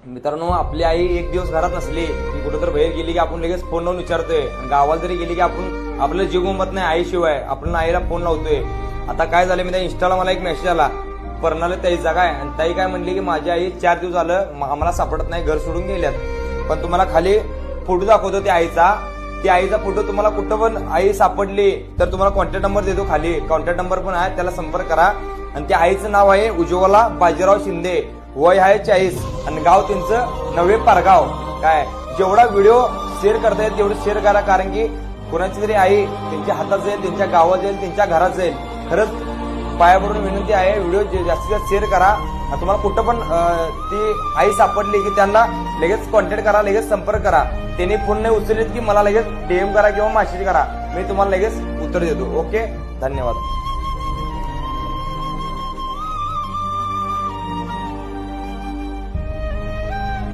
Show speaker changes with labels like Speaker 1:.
Speaker 1: मित्रांनो, आपली आई एक दिवस घरात नसली की कुठेतरी बाहेर गेली की आपण लगेच फोन लावून विचारतोय, आणि गावाला जरी गेली की आपण आपलं जीव गमत नाही आईशिवाय, आपण आईला फोन लावतोय. आता काय झालं, मी त्या इंस्टाला मला एक मेसेज आला, परणाला ताई जागा आहे, आणि ताई काय म्हणली की माझी आई 4 दिवस झालं आम्हाला सापडत नाही, घर सोडून गेल्यात. पण तुम्हाला खाली फोटो दाखवतो त्या आईचा फोटो. तुम्हाला कुठं पण आई सापडली तर तुम्हाला कॉन्टॅक्ट नंबर देतो, खाली कॉन्टॅक्ट नंबर पण आहे, त्याला संपर्क करा. आणि त्या आईचं नाव आहे उज्ज्वला बाजीराव शिंदे, वय आहे 40, आणि गाव त्यांचं नवे पारगाव. काय जेवढा व्हिडिओ शेअर करता येईल तेवढं शेअर करा, कारण की कोणाची तरी आई त्यांच्या हातात जाईल, त्यांच्या गावात जाईल, त्यांच्या घरात जाईल. खरंच पाया पडून विनंती आहे, व्हिडिओ जास्तीत जास्त शेअर करा. तुम्हाला कुठं पण ती आई सापडली की त्यांना लगेच कॉन्टॅक्ट करा, लगेच संपर्क करा. त्यांनी फोन नाही उचललेत की मला लगेच DM करा किंवा मेसेज करा, मी तुम्हाला लगेच उत्तर देतो. ओके, धन्यवाद.